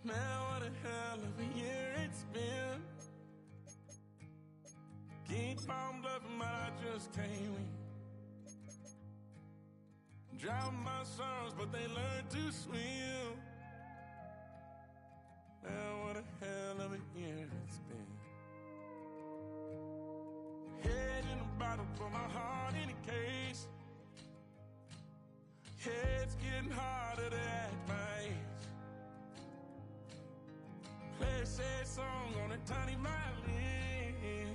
Man, what a hell of a year it's been. Keep on bluffing, but I just can't win. Drown my sons, but they learn to swim. Man, what a hell of a year it's been. Head in a bottle for my heart in a case. It's getting harder to act my age. Play a sad song on a tiny violin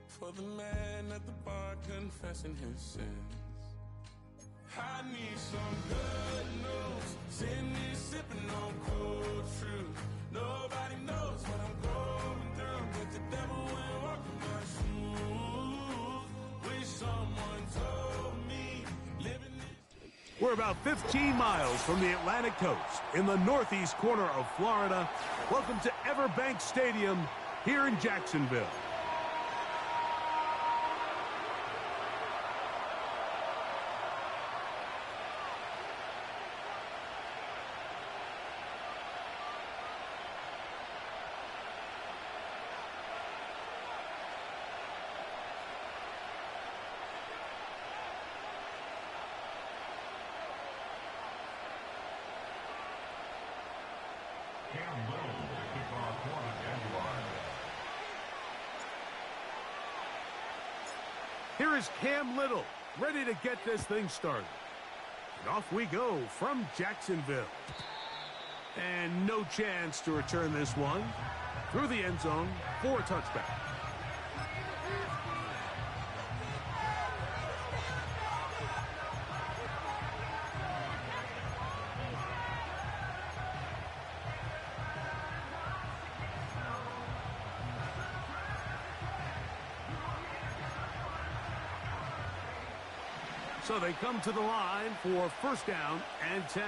for the man at the bar confessing his sins. I need some good news. Send me sipping on cold truth. Nobody knows what I'm going through, but the devil will walk in my shoes. Wish someone told me living this. We're about 15 miles from the Atlantic coast in the northeast corner of Florida. Welcome to Everbank Stadium here in Jacksonville. Here is Cam Little, ready to get this thing started. And off we go from Jacksonville. And no chance to return this one through the end zone for a touchback. So they come to the line for first down and 10.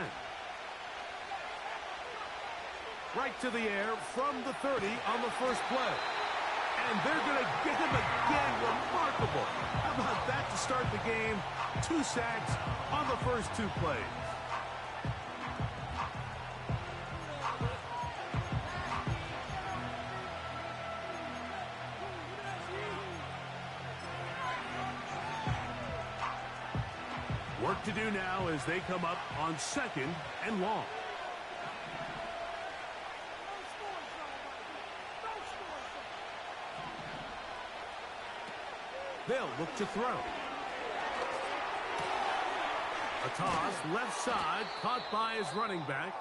Right to the air from the 30 on the first play. And they're going to get him again. Remarkable. How about that to start the game? 2 sacks on the first 2 plays. Work to do now as they come up on second and long. They'll look to throw. A toss left side caught by his running back.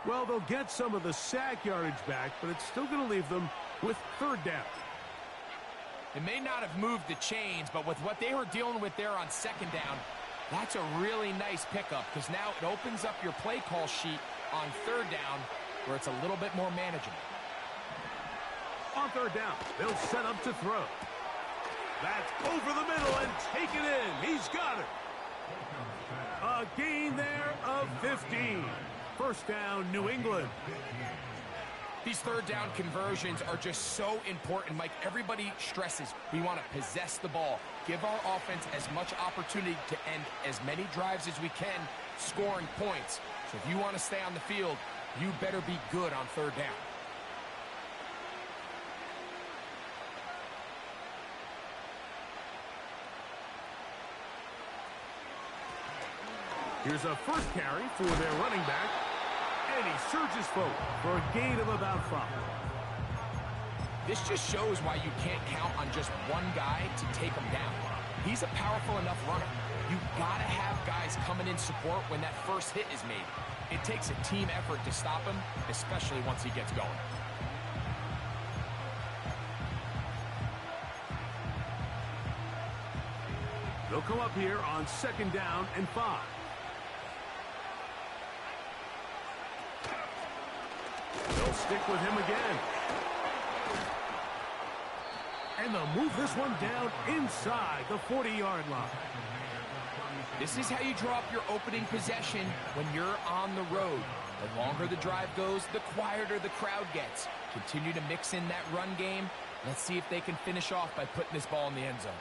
Well, they'll get some of the sack yardage back, but it's still going to leave them with third down. It may not have moved the chains, but with what they were dealing with there on second down, that's a really nice pickup because now it opens up your play call sheet on third down where it's a little bit more manageable. On third down, they'll set up to throw. That's over the middle and take it in. He's got it. A gain there of 15. First down, New England. These third down conversions are just so important, Mike. Everybody stresses we want to possess the ball, give our offense as much opportunity to end as many drives as we can, scoring points. So if you want to stay on the field, you better be good on third down. Here's a first carry for their running back. And he surges forward for a gain of about 5. This just shows why you can't count on just one guy to take him down. He's a powerful enough runner. You've got to have guys coming in support when that first hit is made. It takes a team effort to stop him, especially once he gets going. They'll come up here on second down and 5. They'll stick with him again. And they'll move this one down inside the 40-yard line. This is how you draw up your opening possession when you're on the road. The longer the drive goes, the quieter the crowd gets. Continue to mix in that run game. Let's see if they can finish off by putting this ball in the end zone.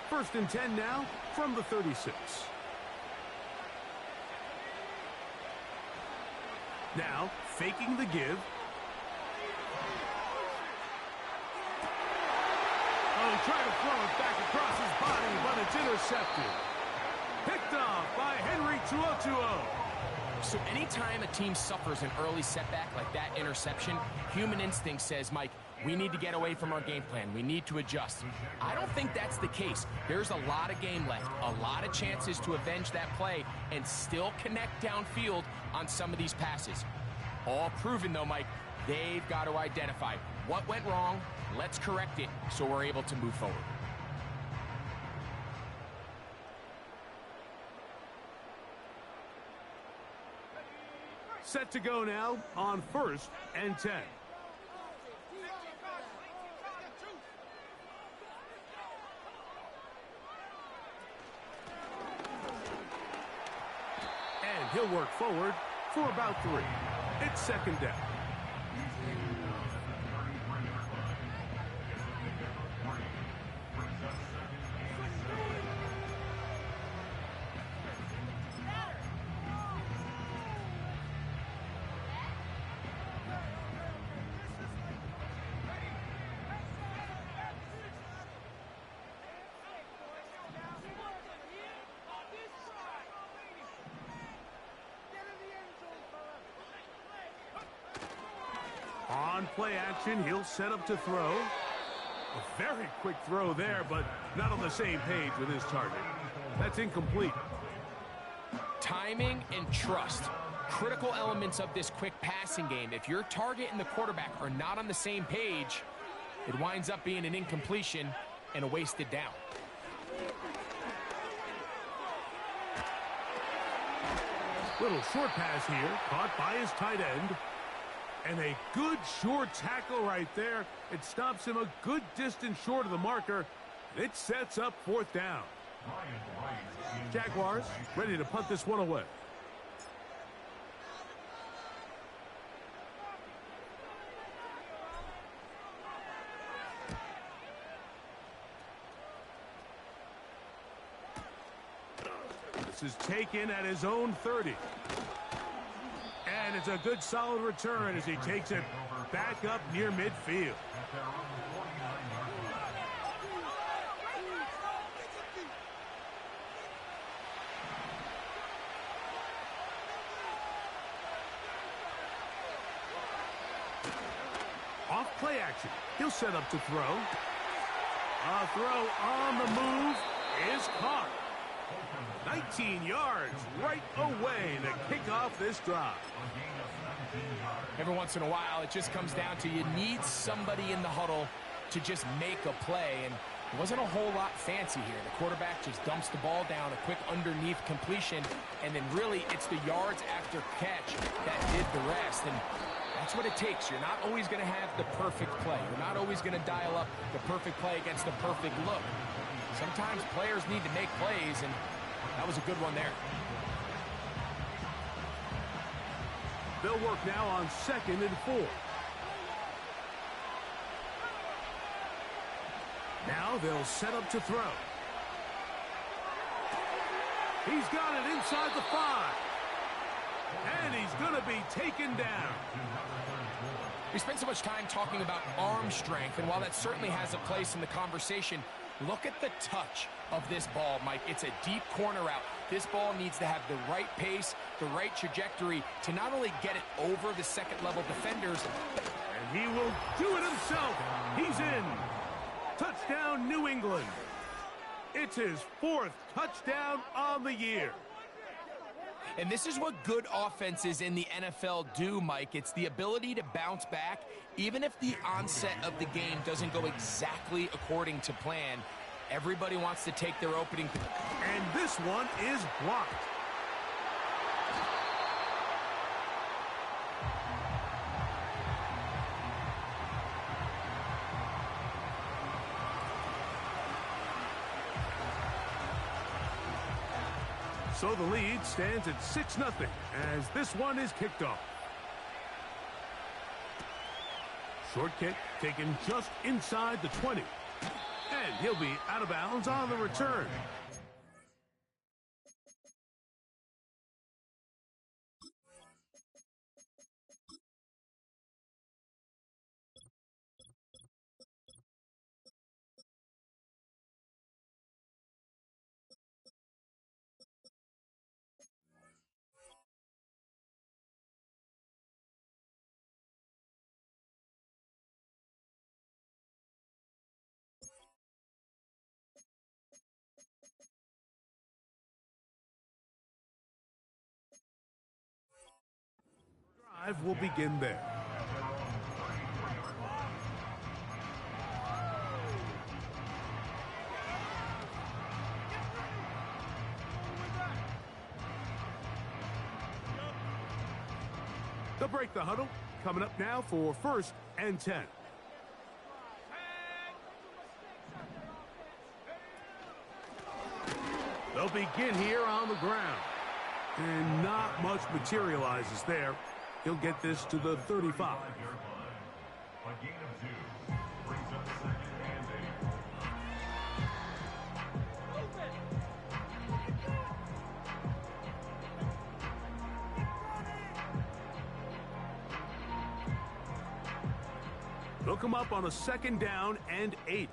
First and 10 now from the 36. Now, faking the give. Oh, trying to throw it back across his body, but it's intercepted. Picked off by Henry TuoTuo. So anytime a team suffers an early setback like that interception, human instinct says, Mike, we need to get away from our game plan. We need to adjust. I don't think that's the case. There's a lot of game left, a lot of chances to avenge that play and still connect downfield on some of these passes. All proven, though, Mike, they've got to identify what went wrong. Let's correct it so we're able to move forward. Set to go now on 1st and 10. And he'll work forward for about 3. It's 2nd down. On play action, he'll set up to throw. A very quick throw there, but not on the same page with his target. That's incomplete. Timing and trust, critical elements of this quick passing game. If your target and the quarterback are not on the same page, it winds up being an incompletion and a wasted down. Little short pass here, caught by his tight end. And a good short tackle right there. It stops him a good distance short of the marker. It sets up 4th down. Jaguars ready to punt this one away. This is taken at his own 30. And it's a good solid return as he takes it back up near midfield. Off play action. He'll set up to throw. A throw on the move is caught. 19 yards right away to kick off this drive. Every once in a while, it just comes down to you need somebody in the huddle to just make a play, and it wasn't a whole lot fancy here. The quarterback just dumps the ball down, a quick underneath completion, and then really it's the yards after catch that did the rest, and that's what it takes. You're not always going to have the perfect play. You're not always going to dial up the perfect play against the perfect look. Sometimes players need to make plays, and that was a good one there. They'll work now on 2nd and 4. Now they'll set up to throw. He's got it inside the 5. And he's going to be taken down. We spent so much time talking about arm strength, and while that certainly has a place in the conversation, look at the touch of this ball, Mike. It's a deep corner route. This ball needs to have the right pace, the right trajectory to not only get it over the second-level defenders. And he will do it himself. He's in. Touchdown, New England. It's his 4th touchdown on the year. And this is what good offenses in the NFL do, Mike. It's the ability to bounce back, even if the onset of the game doesn't go exactly according to plan. Everybody wants to take their opening. And this one is blocked. So the lead stands at 6-0 as this one is kicked off. Short kick taken just inside the 20. And he'll be out of bounds on the return. drive will begin there. They'll break the huddle. Coming up now for 1st and 10. They'll begin here on the ground. And not much materializes there. He'll get this to the 35. A gain of 2 brings up 2nd and 8. They'll come up on a 2nd down and 8.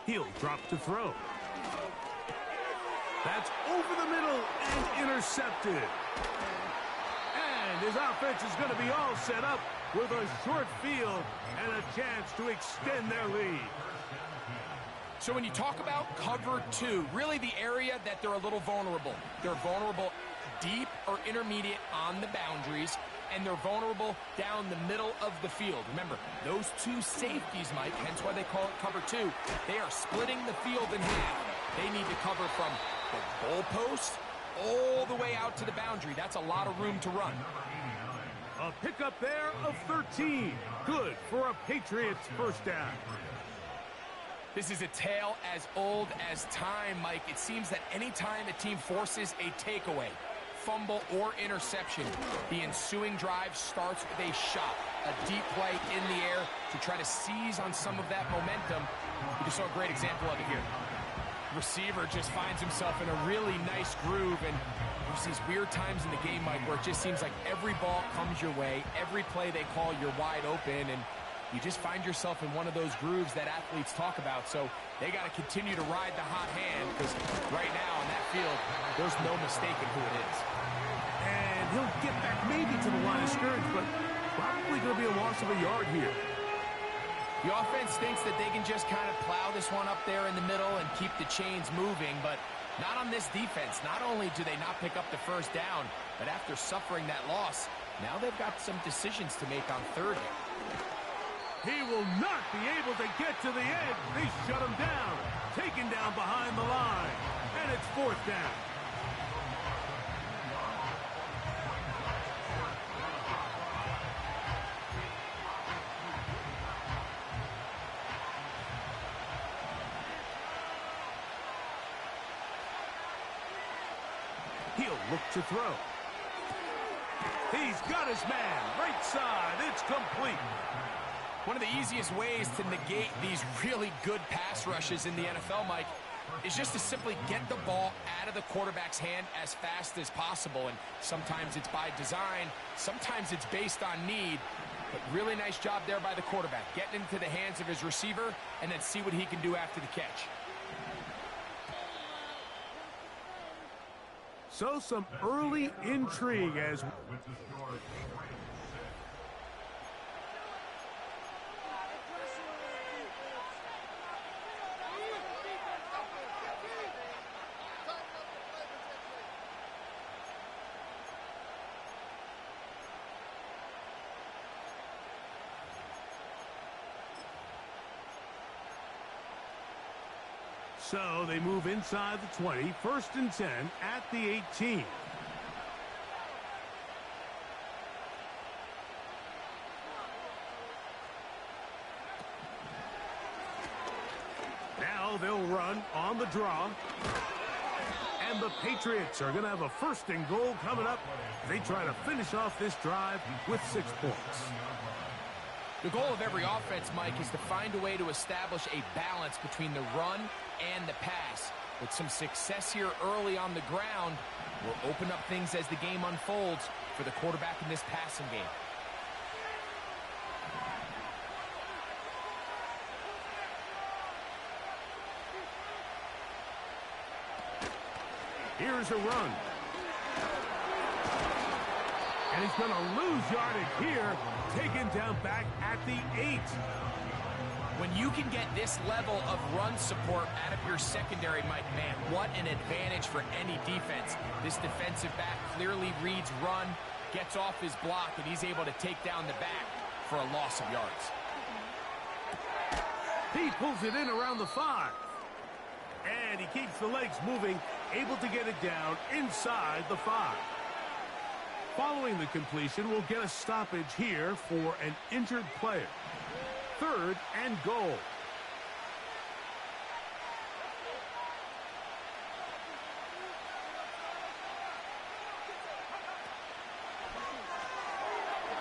He'll drop to throw. That's over the middle and intercepted. And his offense is going to be all set up with a short field and a chance to extend their lead. So when you talk about cover 2, really the area that they're a little vulnerable. They're vulnerable deep or intermediate on the boundaries, and they're vulnerable down the middle of the field. Remember, those 2 safeties, Mike, hence why they call it cover 2, they are splitting the field in half. They need to cover from the goalpost all the way out to the boundary. That's a lot of room to run. A pickup there of 13. Good for a Patriots 1st down. This is a tale as old as time, Mike. It seems that anytime a team forces a takeaway, fumble, or interception, the ensuing drive starts with a shot, a deep play in the air to try to seize on some of that momentum. We just saw a great example of it here. Receiver just finds himself in a really nice groove, and there's these weird times in the game, Mike, where it just seems like every ball comes your way, every play they call, you're wide open, and you just find yourself in one of those grooves that athletes talk about. So they got to continue to ride the hot hand, because right now in that field, there's no mistaking who it is. And he'll get back maybe to the line of scrimmage, but probably going to be a loss of a yard here. The offense thinks that they can just kind of plow this one up there in the middle and keep the chains moving, but not on this defense. Not only do they not pick up the 1st down, but after suffering that loss, now they've got some decisions to make on 3rd. He will not be able to get to the edge. They shut him down. Taken down behind the line. And it's 4th down. He'll look to throw. He's got his man. Right side. It's complete. One of the easiest ways to negate these really good pass rushes in the NFL, Mike, is just to simply get the ball out of the quarterback's hand as fast as possible. And sometimes it's by design, sometimes it's based on need. But really nice job there by the quarterback, getting into the hands of his receiver and then see what he can do after the catch. So some early intrigue as so they move inside the 20, 1st and 10 at the 18. Now they'll run on the draw. And the Patriots are going to have a 1st and goal coming up. They try to finish off this drive with 6 points. The goal of every offense, Mike, is to find a way to establish a balance between the run and the pass. With some success here early on the ground, will open up things as the game unfolds for the quarterback in this passing game. Here's a run. And he's going to lose yardage here, taken down back at the 8. When you can get this level of run support out of your secondary, Mike, man, what an advantage for any defense. This defensive back clearly reads run, gets off his block, and he's able to take down the back for a loss of yards. He pulls it in around the 5. And he keeps the legs moving, able to get it down inside the 5. Following the completion, we'll get a stoppage here for an injured player. 3rd and goal.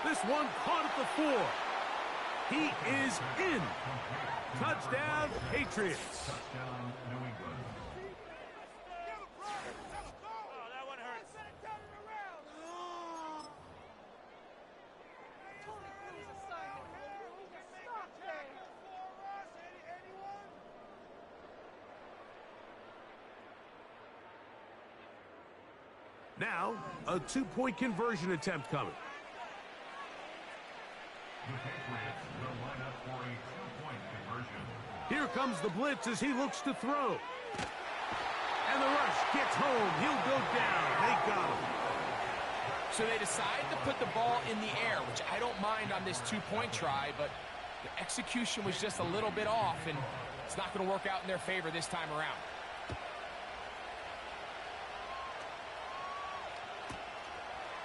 This one caught at the 4. He is in. Touchdown, Patriots. Touchdown, New England. Now, a 2-point conversion attempt coming. The Patriots will line up for a 2-point conversion. Here comes the blitz as he looks to throw. And the rush gets home. He'll go down. They got him. So they decide to put the ball in the air, which I don't mind on this 2-point try, but the execution was just a little bit off, and it's not going to work out in their favor this time around.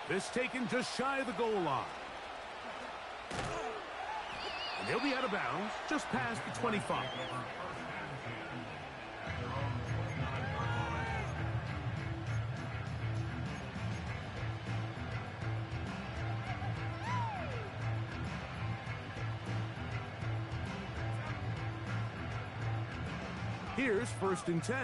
This taken just shy of the goal line. And he'll be out of bounds just past the 25. Here's 1st and 10.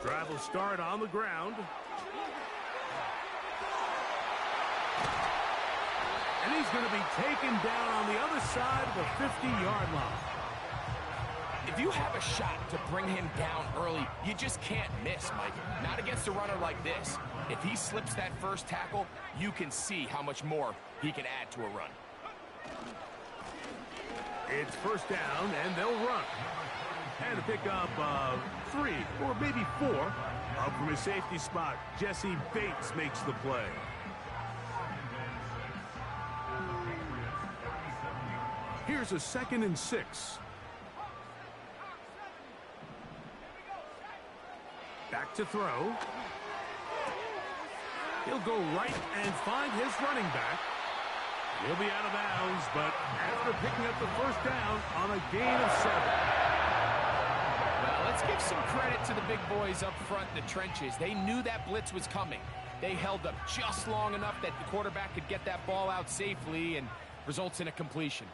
Drive will start on the ground. And he's going to be taken down on the other side of the 50-yard line. If you have a shot to bring him down early, you just can't miss, Mike. Not against a runner like this. If he slips that first tackle, you can see how much more he can add to a run. It's 1st down, and they'll run. And to pick up 3 or maybe 4. Up from his safety spot, Jesse Bates makes the play. Here's a 2nd and 6. Back to throw. He'll go right and find his running back. He'll be out of bounds, but after picking up the 1st down on a gain of 7. Well, let's give some credit to the big boys up front in the trenches. They knew that blitz was coming. They held up just long enough that the quarterback could get that ball out safely, and results in a completion.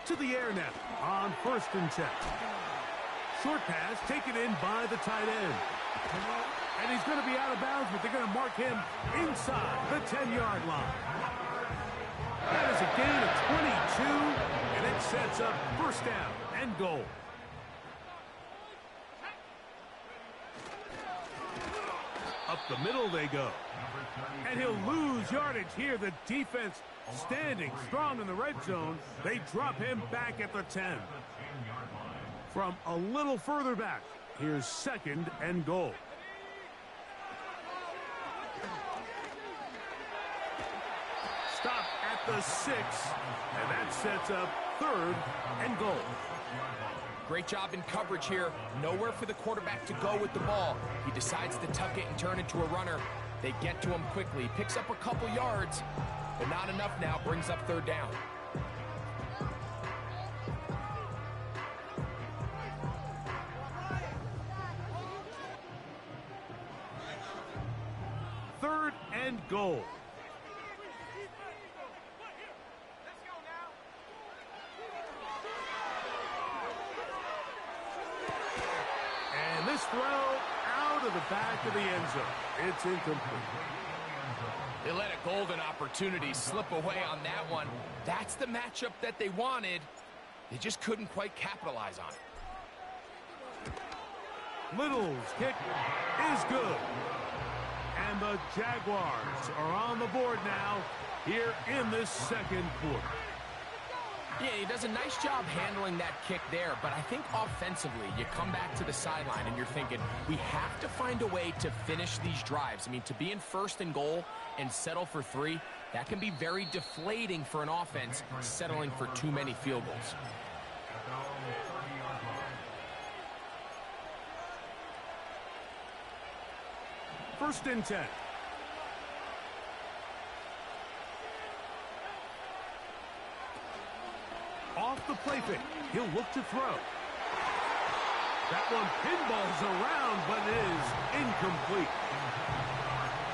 To the air now on 1st and 10. Short pass taken in by the tight end. And he's going to be out of bounds, but they're going to mark him inside the 10-yard line. That is a gain of 22, and it sets up 1st down and goal. Up the middle they go. And he'll lose yardage here. The defense standing strong in the red zone. They drop him back at the 10. From a little further back, here's 2nd and goal. Stop at the 6, and that sets up 3rd and goal. Great job in coverage here. Nowhere for the quarterback to go with the ball. He decides to tuck it and turn into a runner. They get to him quickly. Picks up a couple yards, but not enough now. Brings up 3rd down. Third and goal. And this throw out of the back of the end zone. It's incomplete. They let a golden opportunity slip away on that one. That's the matchup that they wanted. They just couldn't quite capitalize on it. Little's kick is good. And the Jaguars are on the board now here in this second quarter. Yeah, he does a nice job handling that kick there, but I think offensively, you come back to the sideline and you're thinking, we have to find a way to finish these drives. I mean, to be in first and goal and settle for 3, that can be very deflating for an offense settling for too many field goals. First and 10. Off the play fake. He'll look to throw. That one pinballs around, but it is incomplete.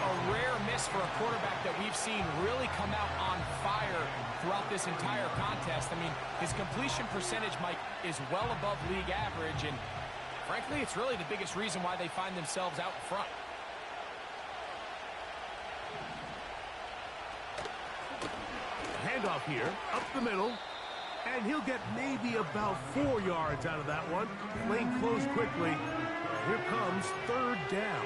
A rare miss for a quarterback that we've seen really come out on fire throughout this entire contest. I mean, his completion percentage, Mike, is well above league average, and frankly, it's really the biggest reason why they find themselves out in front. Handoff here, up the middle. And he'll get maybe about 4 yards out of that one. Lane closed quickly. Here comes third down.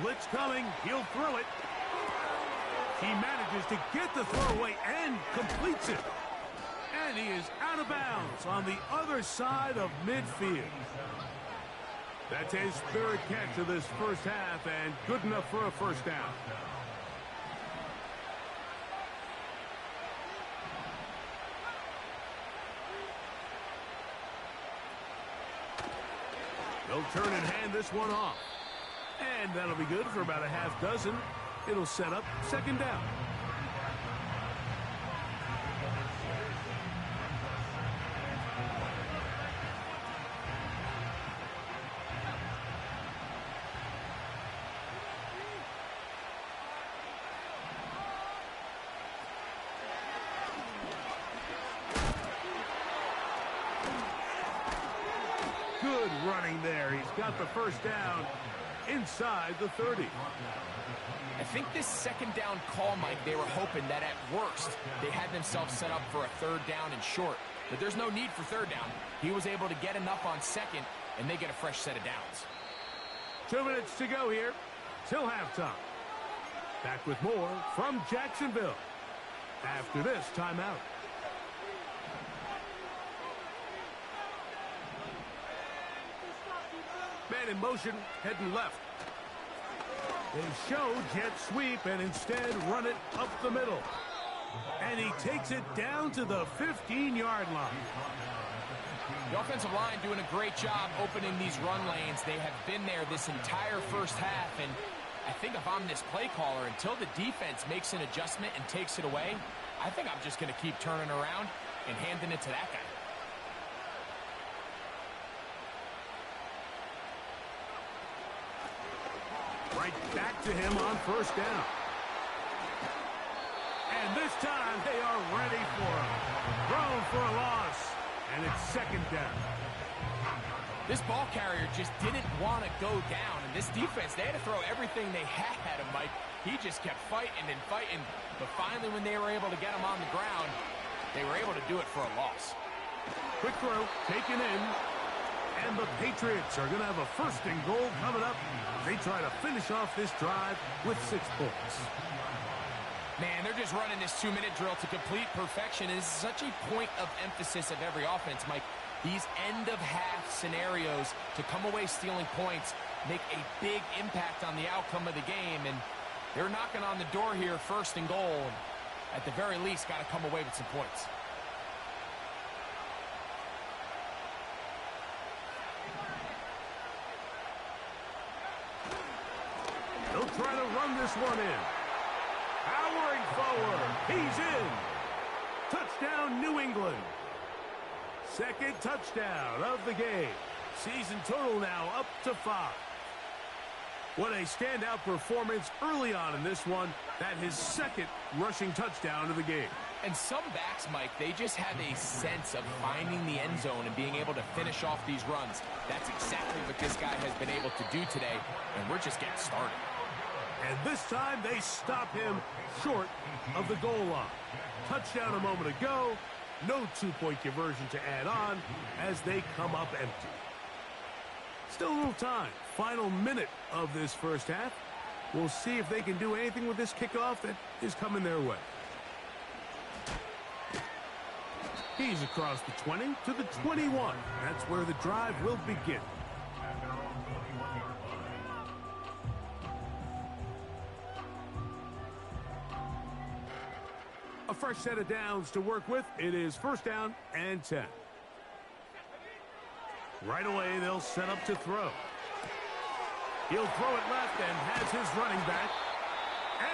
Blitz coming. He'll throw it. He manages to get the throw away and completes it. And he is out of bounds on the other side of midfield. That's his third catch of this first half and good enough for a first down. They'll turn and hand this one off. And that'll be good for about a half dozen. It'll set up second down. Good running there. He's got the first down inside the 30. I think this second down call, Mike, they were hoping that at worst they had themselves set up for a third down and short. But there's no need for third down. He was able to get enough on second, and they get a fresh set of downs. 2 minutes to go here till halftime. Back with more from Jacksonville after this timeout. Man in motion, heading left. They show jet sweep and instead run it up the middle. And he takes it down to the 15-yard line. The offensive line doing a great job opening these run lanes. They have been there this entire first half, and I think if I'm this play caller, until the defense makes an adjustment and takes it away, I think I'm just going to keep turning around and handing it to that guy. Right back to him on first down. And this time they are ready for him. Thrown for a loss. And it's second down. This ball carrier just didn't want to go down. And this defense, they had to throw everything they had at him, Mike. He just kept fighting and fighting. But finally, when they were able to get him on the ground, they were able to do it for a loss. Quick throw, taken in. And the Patriots are going to have a first and goal coming up. They try to finish off this drive with 6 points. Man, they're just running this 2-minute drill to complete perfection. It is such a point of emphasis of every offense, Mike. These end-of-half scenarios to come away stealing points make a big impact on the outcome of the game. And they're knocking on the door here, first and goal. And at the very least, got to come away with some points. They'll try to run this one in. Powering forward. He's in. Touchdown, New England. Second touchdown of the game. Season total now up to 5. What a standout performance early on in this one. That his second rushing touchdown of the game. And some backs, Mike, they just have a sense of finding the end zone and being able to finish off these runs. That's exactly what this guy has been able to do today, and we're just getting started. And this time they stop him short of the goal line. Touchdown a moment ago. No two-point conversion to add on as they come up empty. Still a little time. Final minute of this first half. We'll see if they can do anything with this kickoff that is coming their way. He's across the 20 to the 21. That's where the drive will begin. A fresh set of downs to work with. It is first down and 10. Right away, they'll set up to throw. He'll throw it left and has his running back.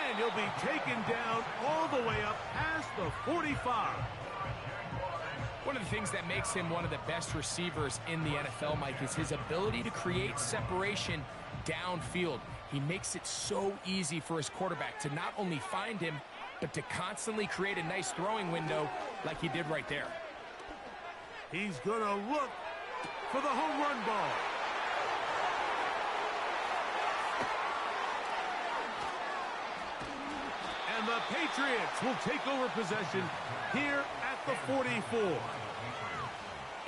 And he'll be taken down all the way up past the 45. One of the things that makes him one of the best receivers in the NFL, Mike, is his ability to create separation downfield. He makes it so easy for his quarterback to not only find him, but to constantly create a nice throwing window like he did right there. He's going to look for the home run ball. And the Patriots will take over possession here at the 44.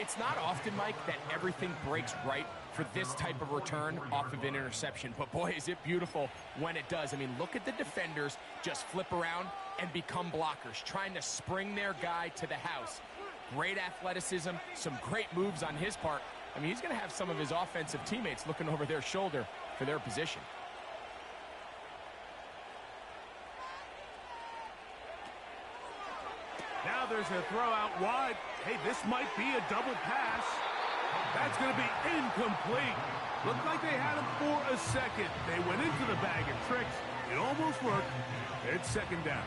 It's not often, Mike, that everything breaks right for this type of return off of an interception. But, boy, is it beautiful when it does. I mean, look at the defenders just flip around and become blockers, trying to spring their guy to the house. Great athleticism, some great moves on his part. I mean, he's going to have some of his offensive teammates looking over their shoulder for their position. Now there's a throw out wide. Hey, this might be a double pass. That's going to be incomplete. Looked like they had him for a second. They went into the bag of tricks. It almost worked. It's second down.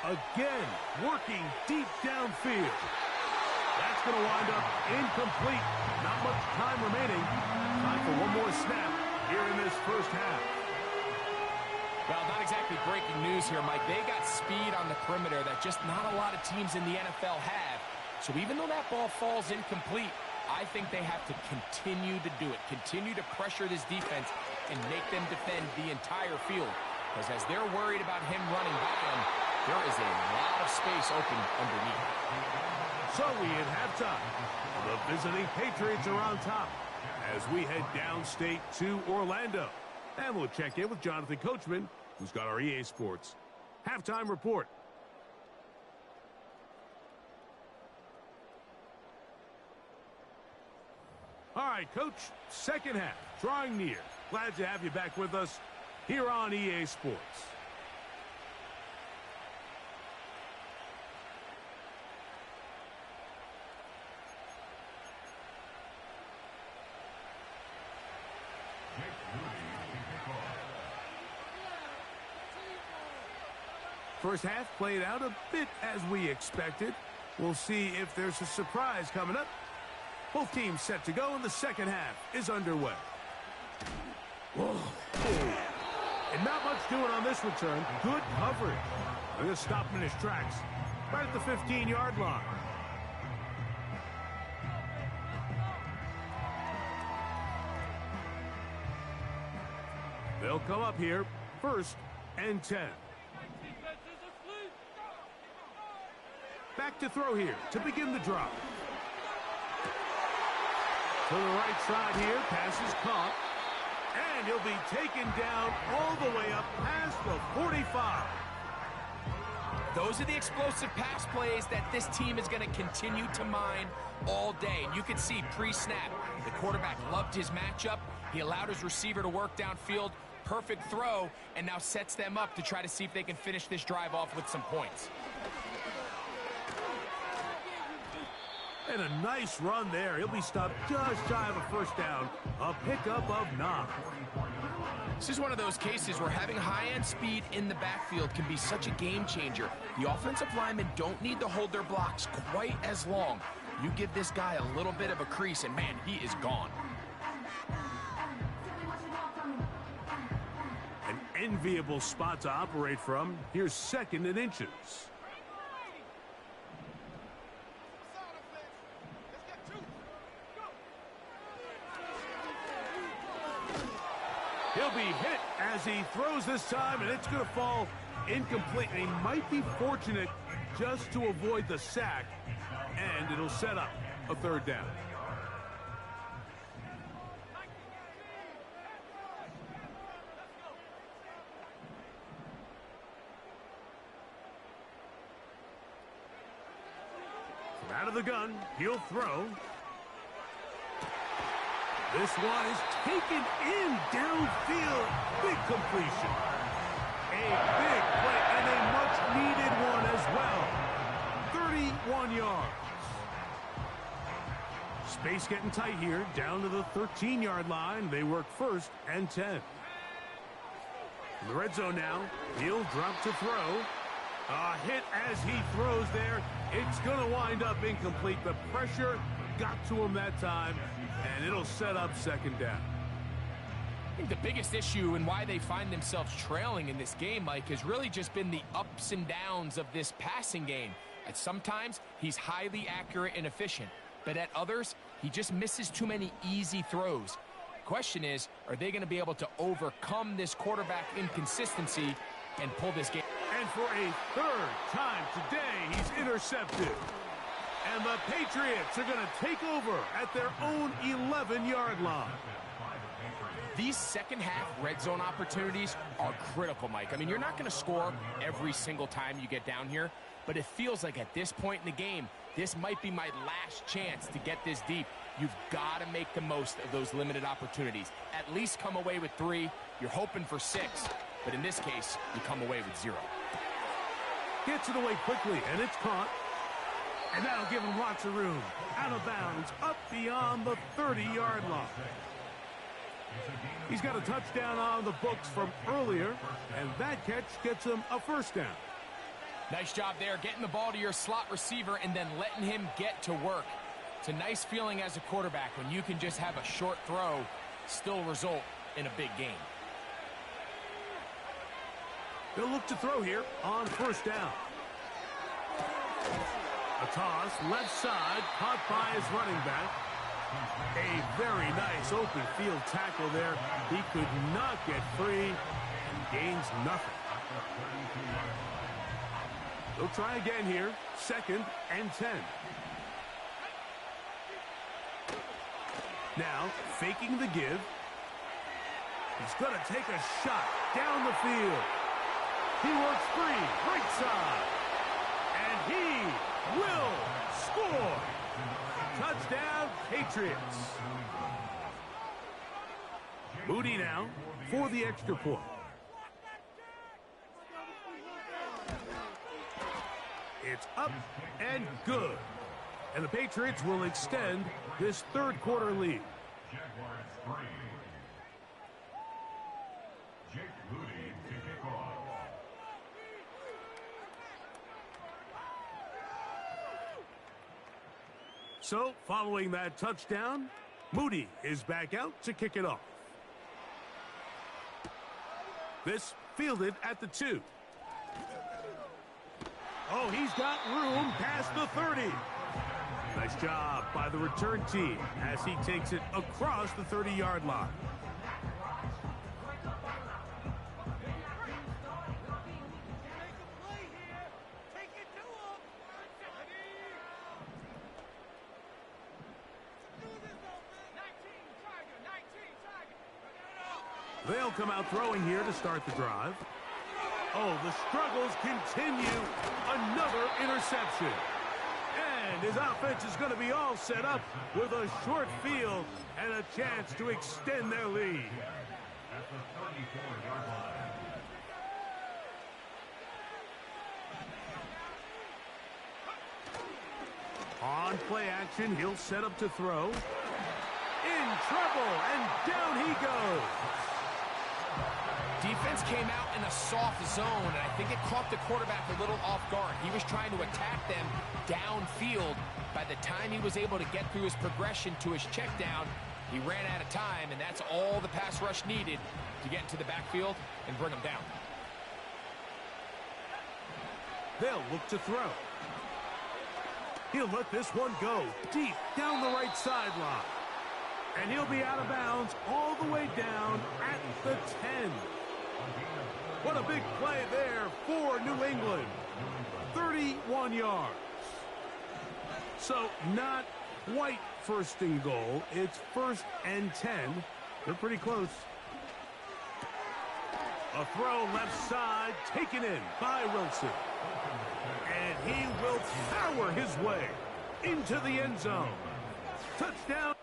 Again, working deep downfield. That's going to wind up incomplete. Not much time remaining. Time for one more snap here in this first half. Well, not exactly breaking news here, Mike. They got speed on the perimeter that just not a lot of teams in the NFL have. So even though that ball falls incomplete, I think they have to continue to do it. Continue to pressure this defense and make them defend the entire field. Because as they're worried about him running by them, there is a lot of space open underneath. So we at halftime. The visiting Patriots are on top as we head downstate to Orlando. And we'll check in with Jonathan Coachman, who's got our EA Sports halftime report. All right, Coach, second half, drawing near. Glad to have you back with us here on EA Sports. First half played out a bit as we expected. We'll see if there's a surprise coming up. Both teams set to go, and the second half is underway. Whoa. And not much doing on this return. Good coverage. They're going to stop him in his tracks right at the 15-yard line. They'll come up here, first and 10. Back to throw here to begin the drop. To the right side here, pass is caught. And he'll be taken down all the way up past the 45. Those are the explosive pass plays that this team is going to continue to mine all day. And you can see pre-snap, the quarterback loved his matchup. He allowed his receiver to work downfield. Perfect throw, and now sets them up to try to see if they can finish this drive off with some points. And a nice run there. He'll be stopped just shy of a first down. A pickup of 9. This is one of those cases where having high-end speed in the backfield can be such a game changer. The offensive linemen don't need to hold their blocks quite as long. You give this guy a little bit of a crease, and man, he is gone. An enviable spot to operate from. Here's 2nd and inches. He'll be hit as he throws this time, and it's going to fall incomplete. And he might be fortunate just to avoid the sack, and it'll set up a 3rd down. From out of the gun, he'll throw. This one is taken in downfield. Big completion. A big play and a much-needed one as well. 31 yards. Space getting tight here. Down to the 13-yard line. They work 1st and 10. In the red zone now. He'll drop to throw. A hit as he throws there. It's going to wind up incomplete. The pressure got to him that time, and it'll set up 2nd down. I think the biggest issue and why they find themselves trailing in this game, Mike, has really just been the ups and downs of this passing game. At sometimes, he's highly accurate and efficient, but at others, he just misses too many easy throws. The question is, are they going to be able to overcome this quarterback inconsistency and pull this game? And for a 3rd time today, he's intercepted. And the Patriots are going to take over at their own 11-yard line. These second-half red zone opportunities are critical, Mike. I mean, you're not going to score every single time you get down here, but it feels like at this point in the game, this might be my last chance to get this deep. You've got to make the most of those limited opportunities. At least come away with 3. You're hoping for 6, but in this case, you come away with 0. Gets it away quickly, and it's caught. And that'll give him lots of room. Out of bounds, up beyond the 30-yard line. He's got a touchdown on the books from earlier, and that catch gets him a 1st down. Nice job there, getting the ball to your slot receiver and then letting him get to work. It's a nice feeling as a quarterback when you can just have a short throw still result in a big game. They'll look to throw here on 1st down. A toss, left side, caught by his running back. A very nice open field tackle there. He could not get free and gains nothing. They'll try again here. 2nd and 10. Now, faking the give. He's going to take a shot down the field. He works free, right side. And he will score. Touchdown, Patriots. Moody now for the extra point. It's up and good. And the Patriots will extend this 3rd quarter lead. Jaguars 3. Jake Moody to kick off. So, following that touchdown, Moody is back out to kick it off. This fielded at the 2. Oh, he's got room past the 30. Nice job by the return team as he takes it across the 30-yard line. They'll come out throwing here to start the drive. Oh, the struggles continue. Another interception. And his offense is going to be all set up with a short field and a chance to extend their lead. At the 34-yard line. On play action, he'll set up to throw. In trouble, and down he goes. defense came out in a soft zone, and I think it caught the quarterback a little off guard. He was trying to attack them downfield. By the time he was able to get through his progression to his check down, he ran out of time, and that's all the pass rush needed to get into the backfield and bring him down. They'll look to throw. He'll let this one go deep down the right sideline. And he'll be out of bounds all the way down at the 10. What a big play there for New England. 31 yards. So not quite first and goal. It's 1st and 10. They're pretty close. A throw left side taken in by Wilson. And he will power his way into the end zone. Touchdown.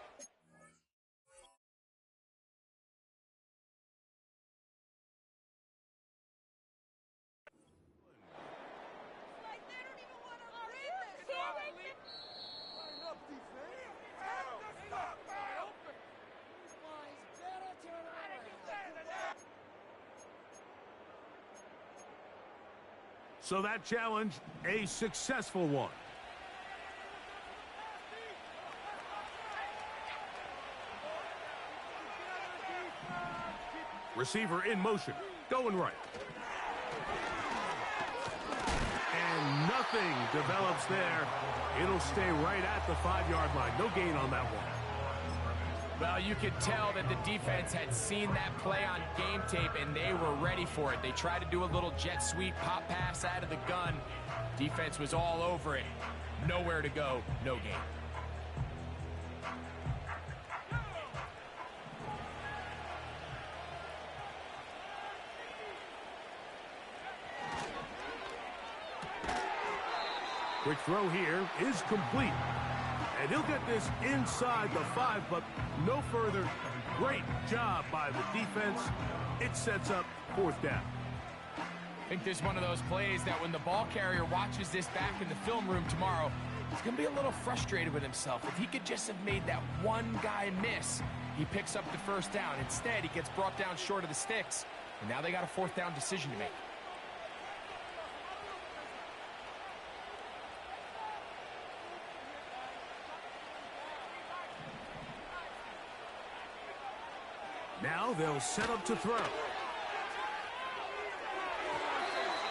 So that challenge, a successful one. Receiver in motion, going right. And nothing develops there. It'll stay right at the 5-yard line. No gain on that one. Well, you could tell that the defense had seen that play on game tape, and they were ready for it. They tried to do a little jet sweep pop pass out of the gun. Defense was all over it. Nowhere to go, no gain. Quick throw here is complete. And he'll get this inside the 5, but no further. Great job by the defense. It sets up 4th down. I think this is one of those plays that when the ball carrier watches this back in the film room tomorrow, he's going to be a little frustrated with himself. If he could just have made that one guy miss, he picks up the 1st down. Instead, he gets brought down short of the sticks, and now they got a 4th down decision to make. Now they'll set up to throw.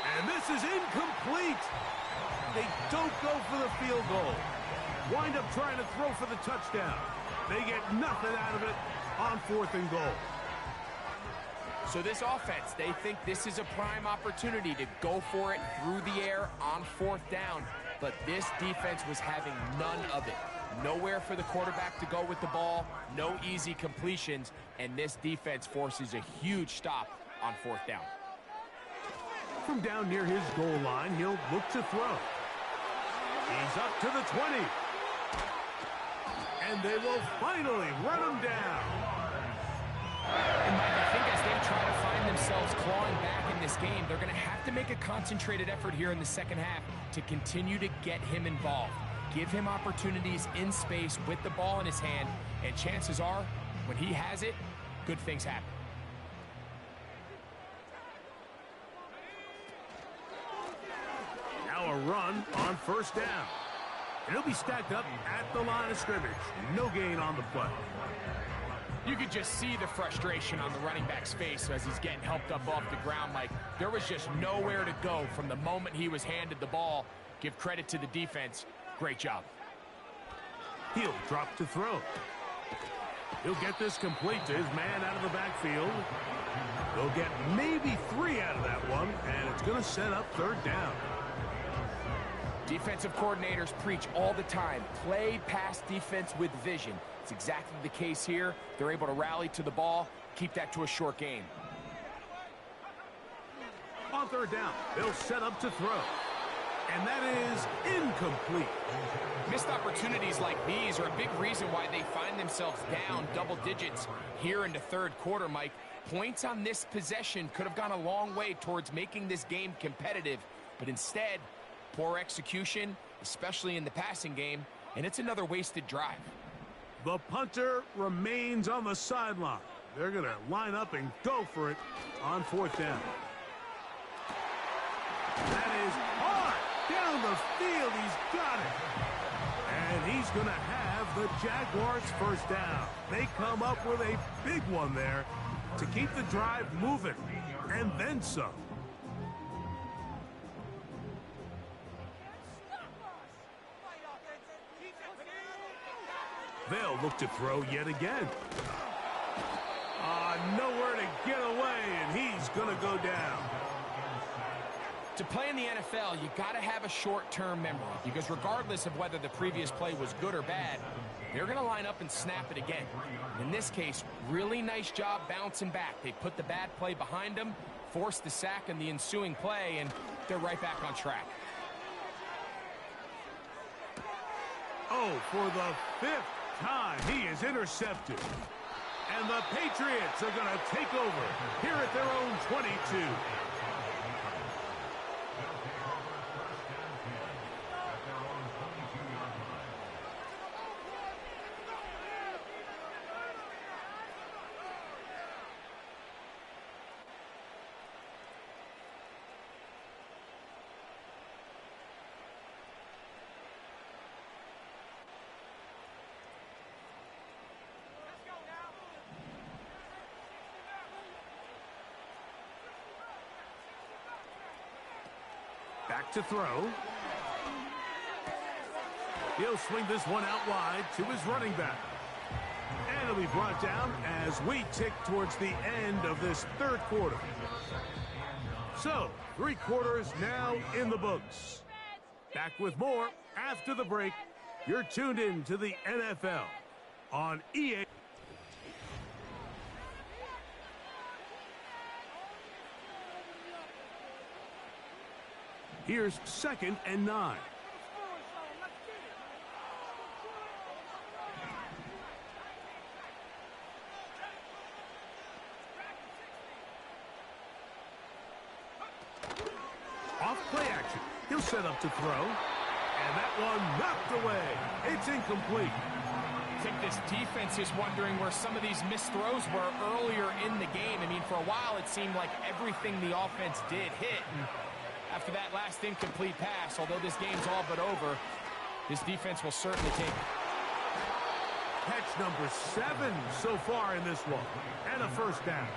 And this is incomplete. They don't go for the field goal. Wind up trying to throw for the touchdown. They get nothing out of it on 4th and goal. So this offense, they think this is a prime opportunity to go for it through the air on 4th down. But this defense was having none of it. Nowhere for the quarterback to go with the ball, no easy completions, and this defense forces a huge stop on 4th down. From down near his goal line, he'll look to throw. He's up to the 20. And they will finally run him down. And Mike, I think as they try to find themselves clawing back in this game, they're going to have to make a concentrated effort here in the 2nd half to continue to get him involved. Give him opportunities in space with the ball in his hand, and chances are, when he has it, good things happen. Now a run on 1st down. And he'll be stacked up at the line of scrimmage. No gain on the play. You could just see the frustration on the running back's face as he's getting helped up off the ground, Mike. There was just nowhere to go from the moment he was handed the ball. Give credit to the defense. Great job. He'll drop to throw. He'll get this complete to his man out of the backfield. They'll get maybe 3 out of that one, and it's going to set up 3rd down. Defensive coordinators preach all the time, play pass defense with vision. It's exactly the case here. They're able to rally to the ball, keep that to a short game. On 3rd down, they'll set up to throw. And that is incomplete. Missed opportunities like these are a big reason why they find themselves down double digits here in the 3rd quarter, Mike. Points on this possession could have gone a long way towards making this game competitive, but instead, poor execution, especially in the passing game, and it's another wasted drive. The punter remains on the sideline. They're going to line up and go for it on 4th down. That is hard. Down the field. He's got it. And he's going to have the Jaguars' first down. They come up with a big one there to keep the drive moving. And then some. They'll look to throw yet again. Nowhere to get away, and he's going to go down. To play in the NFL, you got to have a short-term memory, because regardless of whether the previous play was good or bad, they're going to line up and snap it again. In this case, really nice job bouncing back. They put the bad play behind them, forced the sack in the ensuing play, and they're right back on track. Oh, for the 5th time, he is intercepted. And the Patriots are going to take over here at their own 22. Back to throw. He'll swing this one out wide to his running back. And it'll be brought down as we tick towards the end of this 3rd quarter. So, 3 quarters now in the books. Back with more after the break. You're tuned in to the NFL on EA. Here's 2nd and 9. Off play action. He'll set up to throw. And that one knocked away. It's incomplete. I think this defense is wondering where some of these missed throws were earlier in the game. I mean, for a while it seemed like everything the offense did hit. And after that last incomplete pass, although this game's all but over, this defense will certainly take it. Catch number 7 so far in this one. And a 1st down.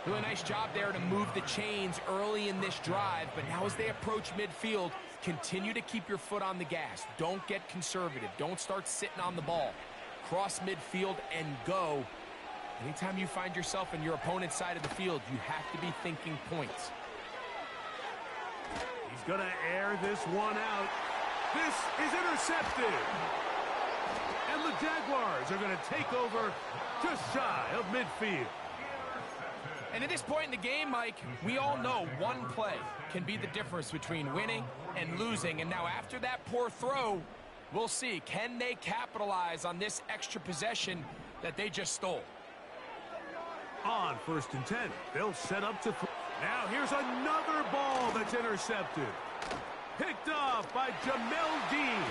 Really nice job there to move the chains early in this drive, but now as they approach midfield, continue to keep your foot on the gas. Don't get conservative. Don't start sitting on the ball. Cross midfield and go. Anytime you find yourself in your opponent's side of the field, you have to be thinking points. He's going to air this one out. This is intercepted. And the Jaguars are going to take over just shy of midfield. And at this point in the game, Mike, we all know one play can be the difference between winning and losing. And now after that poor throw, we'll see. Can they capitalize on this extra possession that they just stole? On 1st and 10, they'll set up to throw. Now here's another ball that's intercepted. Picked off by Jamel Dean.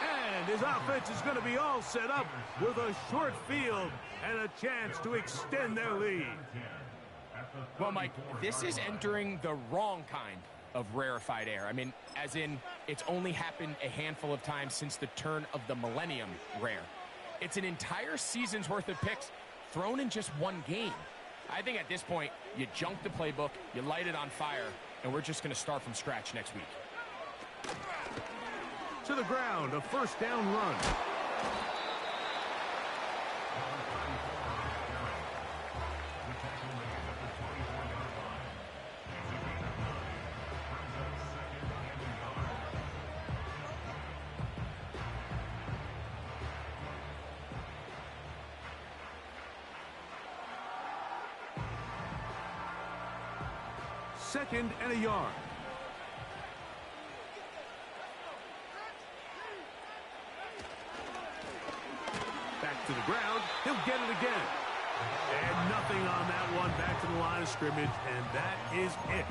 And his offense is going to be all set up with a short field and a chance to extend their lead. Well, Mike, this is entering the wrong kind of rarefied air. I mean, as in, it's only happened a handful of times since the turn of the millennium rare. It's an entire season's worth of picks thrown in just one game. I think at this point, you junk the playbook, you light it on fire, and we're just going to start from scratch next week. To the ground, a 1st down run. Second and a yard. Back to the ground. He'll get it again. And nothing on that one. Back to the line of scrimmage, and that is it.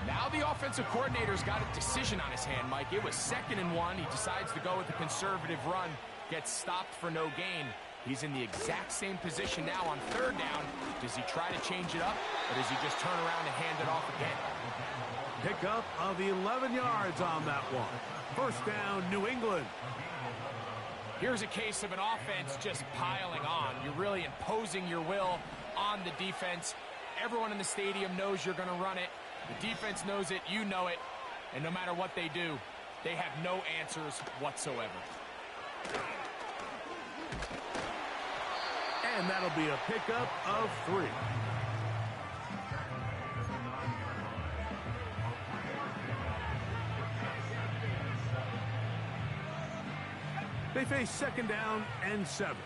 Now the offensive coordinator's got a decision on his hand, Mike. It was 2nd and 1. He decides to go with a conservative run. Gets stopped for no gain. He's in the exact same position now on third down. Does he try to change it up, or does he just turn around and hand it off again? Pickup of 11 yards on that one. First down, New England. Here's a case of an offense just piling on. You're really imposing your will on the defense. Everyone in the stadium knows you're going to run it. The defense knows it, you know it, and no matter what they do, they have no answers whatsoever. And that'll be a pickup of 3. They face second down and 7.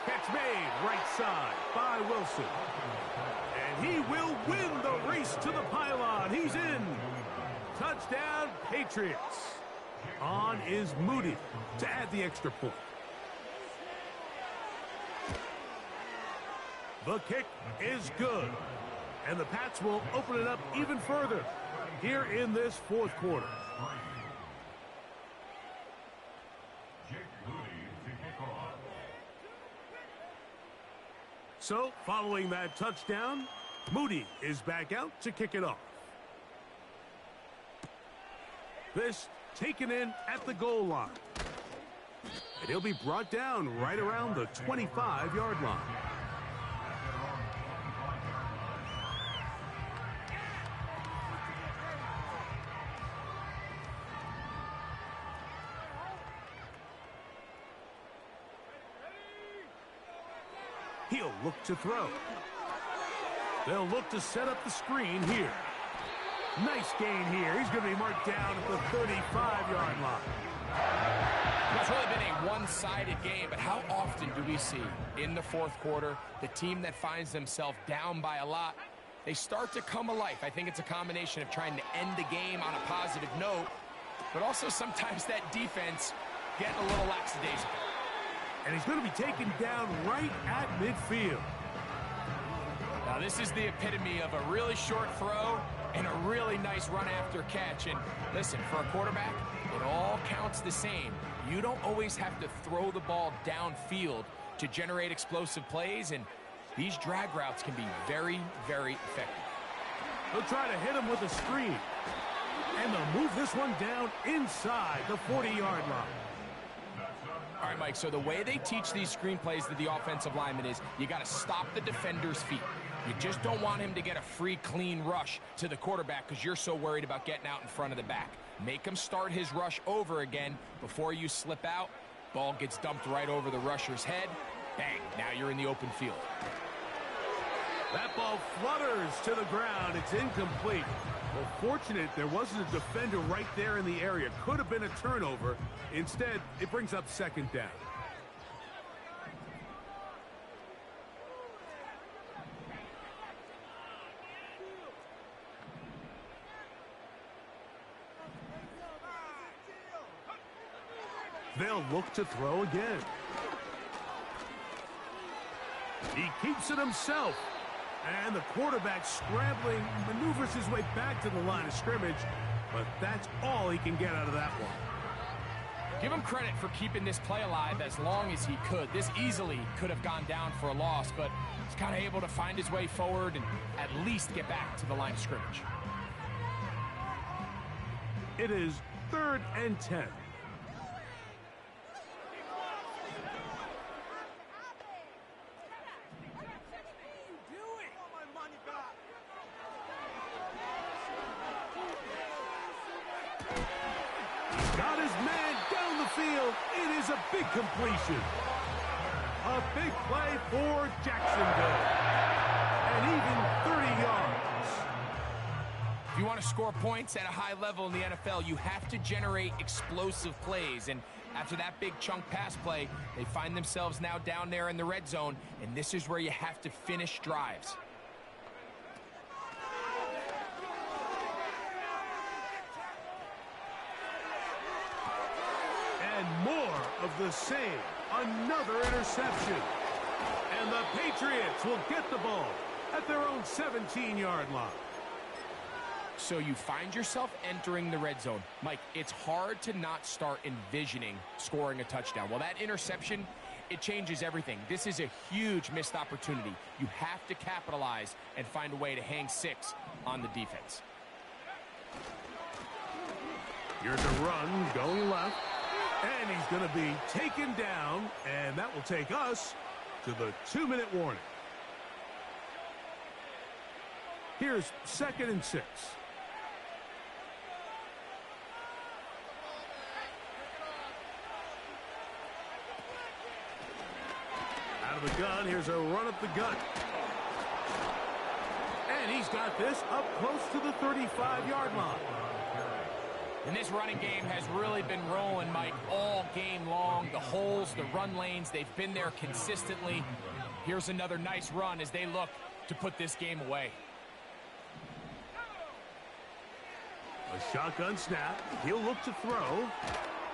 Catch made right side by Wilson. And he will win the race to the pylon. He's in. Touchdown, Patriots. On is Moody to add the extra point. The kick is good. And the Pats will open it up even further here in this fourth quarter. So, following that touchdown, Moody is back out to kick it off. This taken in at the goal line. And he'll be brought down right around the 25-yard line. He'll look to throw. They'll look to set up the screen here. Nice gain here. He's going to be marked down at the 35-yard line. It's really been a one-sided game, but how often do we see in the fourth quarter the team that finds themselves down by a lot, they start to come alive? I think it's a combination of trying to end the game on a positive note, but also sometimes that defense getting a little lackadaisical. And he's going to be taken down right at midfield. Now this is the epitome of a really short throw and a really nice run after catch. And listen, for a quarterback, it all counts the same. You don't always have to throw the ball downfield to generate explosive plays, and these drag routes can be very, very effective. They'll try to hit him with a screen. And they'll move this one down inside the 40-yard line. All right, Mike, so the way they teach these screenplays to the offensive lineman is you got to stop the defender's feet. You just don't want him to get a free, clean rush to the quarterback because you're so worried about getting out in front of the back. Make him start his rush over again before you slip out. Ball gets dumped right over the rusher's head. Bang, now you're in the open field. That ball flutters to the ground. It's incomplete. Well, fortunate there wasn't a defender right there in the area. Could have been a turnover. Instead, it brings up second down. They'll look to throw again. He keeps it himself. And the quarterback scrambling, maneuvers his way back to the line of scrimmage. But that's all he can get out of that one. Give him credit for keeping this play alive as long as he could. This easily could have gone down for a loss, but he's kind of able to find his way forward and at least get back to the line of scrimmage. It is 3rd and 10. Got his man down the field. It is a big completion. A big play for Jacksonville. And even 30 yards. If you want to score points at a high level in the NFL, you have to generate explosive plays. And after that big chunk pass play, they find themselves now down there in the red zone. And this is where you have to finish drives. And more of the same. Another interception. And the Patriots will get the ball at their own 17-yard line. So you find yourself entering the red zone. Mike, it's hard to not start envisioning scoring a touchdown. Well, that interception, it changes everything. This is a huge missed opportunity. You have to capitalize and find a way to hang 6 on the defense. Here's a run going left, and he's going to be taken down, and that will take us to the 2-minute warning. Here's 2nd and 6. Out of the gun, here's a run up the gut. And he's got this up close to the 35-yard line. And this running game has really been rolling, Mike, all game long. The holes, the run lanes, they've been there consistently. Here's another nice run as they look to put this game away. A shotgun snap. He'll look to throw.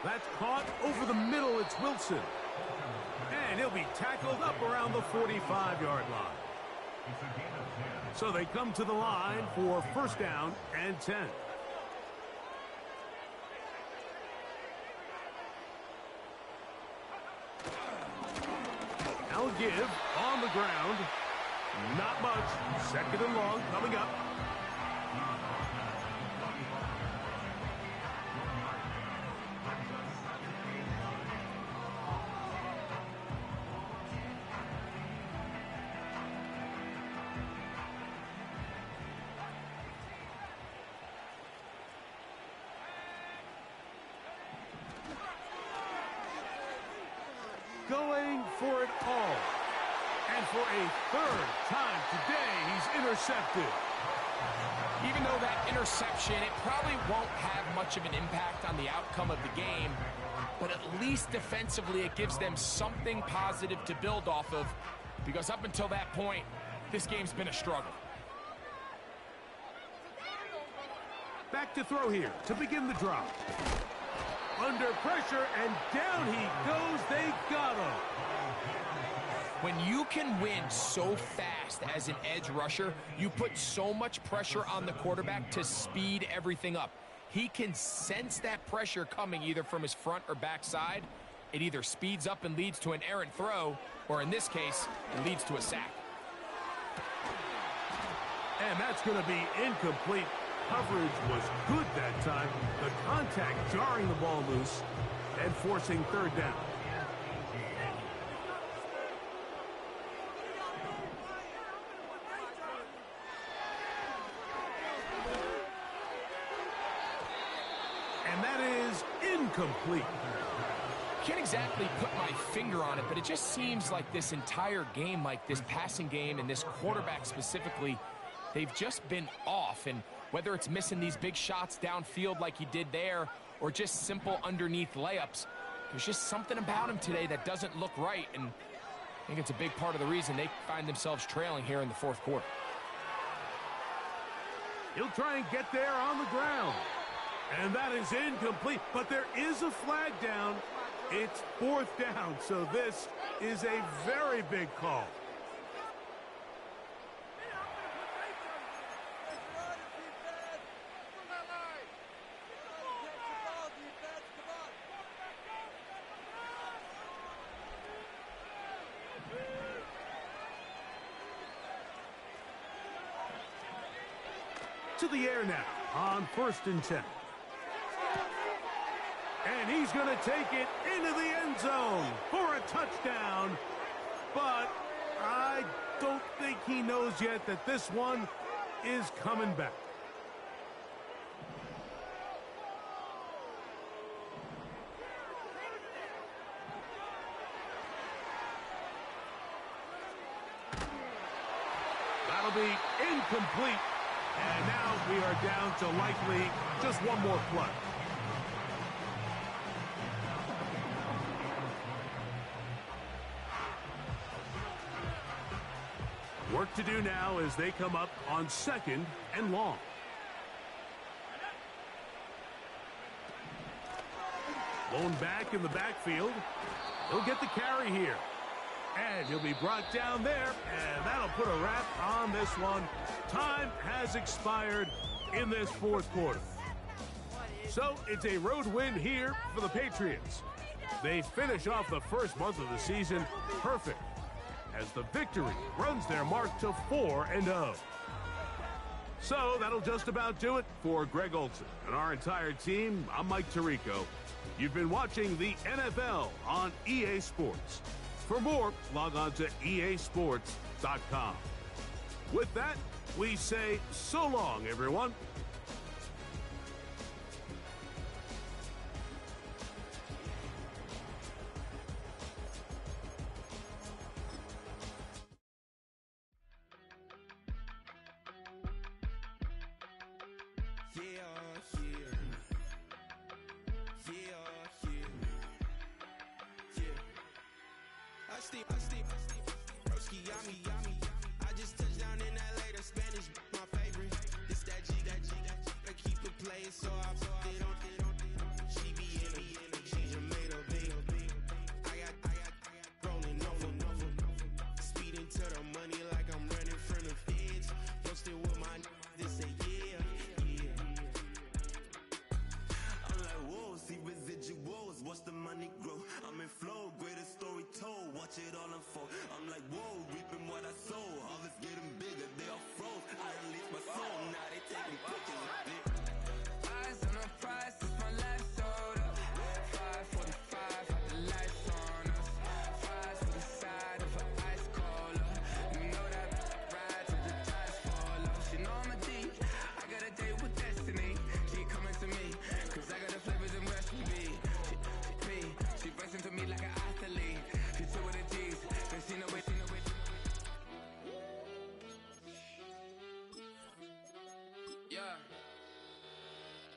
That's caught over the middle. It's Wilson. And he'll be tackled up around the 45-yard line. So they come to the line for 1st down and 10. Now a give on the ground. Not much. 2nd and long coming up. Going for it all. And for a 3rd time today, he's intercepted. Even though that interception, it probably won't have much of an impact on the outcome of the game, but at least defensively it gives them something positive to build off of, because up until that point, this game's been a struggle. Back to throw here to begin the drop. Under pressure, and down he goes. They got him. When you can win so fast as an edge rusher, you put so much pressure on the quarterback to speed everything up. He can sense that pressure coming either from his front or back side. It either speeds up and leads to an errant throw, or in this case, it leads to a sack. And that's going to be incomplete. Coverage was good that time. The contact jarring the ball loose and forcing 3rd down. And that is incomplete. Can't exactly put my finger on it, but it just seems like this entire game, like this passing game and this quarterback specifically, they've just been off. And whether it's missing these big shots downfield like he did there or just simple underneath layups, there's just something about him today that doesn't look right. And I think it's a big part of the reason they find themselves trailing here in the 4th quarter. He'll try and get there on the ground. And that is incomplete, but there is a flag down. It's 4th down, so this is a very big call. To the air now on 1st and 10. And he's going to take it into the end zone for a touchdown. But I don't think he knows yet that this one is coming back. That'll be incomplete. And now we are down to likely just one more play. Work to do now as they come up on 2nd and long. Blown back in the backfield. He'll get the carry here. And he'll be brought down there, and that'll put a wrap on this one. Time has expired, in this fourth quarter. So it's a road win here for the Patriots. They finish off the first month of the season perfect, as the victory runs their mark to 4-0. So that'll just about do it for Greg Olsen and our entire team. I'm Mike Tirico. You've been watching the NFL on EA Sports. For more, log on to easports.com. With that, we say so long, everyone. I just touched down in LA, the Spanish, my favorite. This that G, I keep it playing, so I put it on. She be in it, she just made a big. I got rolling over. Speeding to the money like I'm running from the feds. Posted with my they say yeah. I'm like, whoa, see residuals, watch the money grow. I'm in flow, greatest story told, watch it all unfold. I'm like, whoa, reaping what I sow. Harvest getting bigger, they all froze. I release my soul, now they taking pictures of it. Eyes on the prize, it's my life sold up. 5:45, had the lights on us. Fries to the side of an ice cola. You know that ride till the tires fall off. She know I'm a D, I got a date with destiny. She coming to me, cause I got the flavors and recipe. She racing to me like an athlete. She took with the G's, then she know it. Yeah.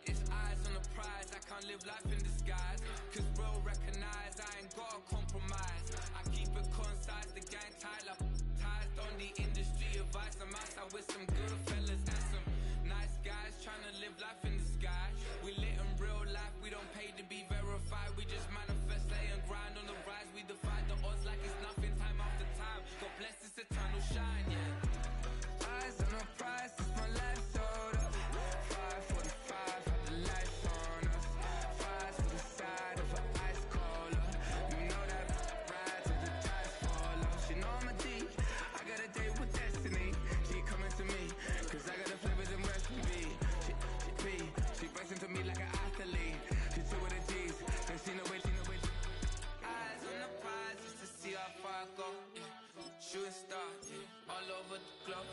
It's eyes on the prize, I can't live life in disguise. Cause bro recognize I ain't gotta compromise. I keep it concise, the gang tied up. Ties on the industry advice. I'm outside with some good fellas and some nice guys trying to live life in the sky. We lit in real life, we don't pay to be verified. We just manifest, lay and grind on the rise. We defy the odds like it's nothing, time after time. God bless this eternal shine, yeah. Eyes on the prize, it's my life sold up. 5:45, had the lights on us. Fries to the side of an ice cola. You know that ride till the tires fall off. She know I'm a D, I got a date with destiny. She coming to me, cause I got the flavors and recipe. She racing to me like an athlete. She took with the G's, then she know it. Eyes on the prize just to see how far I go. Yeah. Shooting star, yeah. All over the globe.